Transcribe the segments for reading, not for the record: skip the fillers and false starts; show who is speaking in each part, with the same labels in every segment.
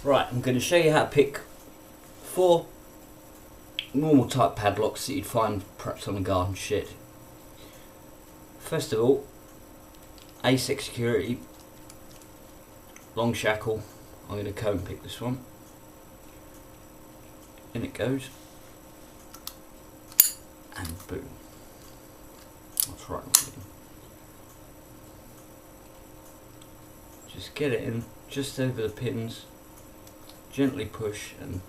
Speaker 1: Right, I'm going to show you how to pick 4 normal type padlocks that you'd find perhaps on a garden shed. First of all, A6 security, long shackle. I'm going to comb pick this one. In it goes. And boom. That's right. Just get it in just over the pins. Gently push and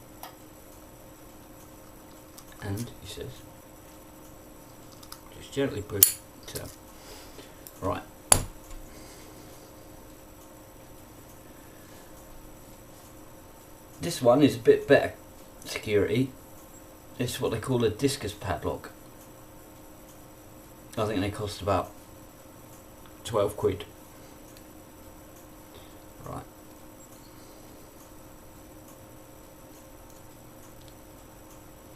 Speaker 1: he says just gently push to right. This one is a bit better security. It's what they call a discus padlock. I think they cost about 12 quid. Right.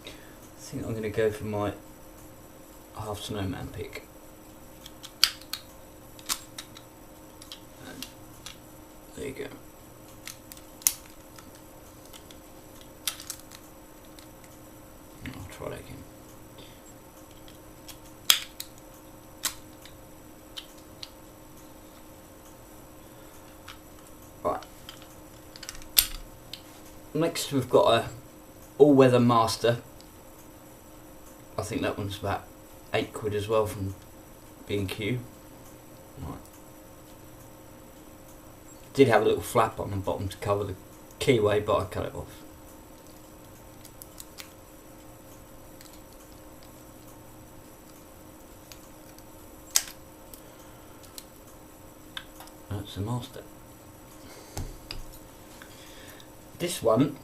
Speaker 1: I think I'm going to go for my half snowman pick. And there you go. I'll try that again. Right. Next we've got a all-weather master. I think that one's about 8 quid as well from B&Q. Right. Did have a little flap on the bottom to cover the keyway, but I cut it off. That's the master. This one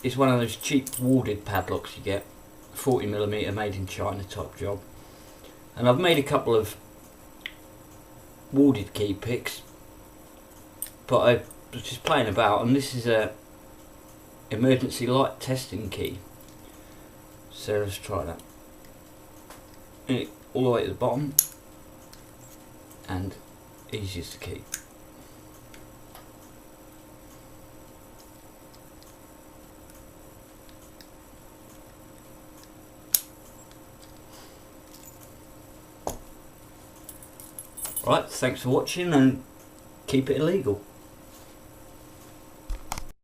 Speaker 1: is one of those cheap warded padlocks you get. 40mm made in China type job, and I've made a couple of warded key picks, but I was just playing about, and this is a emergency light testing key, so let's try that. And all the way to the bottom and easiest to keep. Right, thanks for watching and keep it illegal.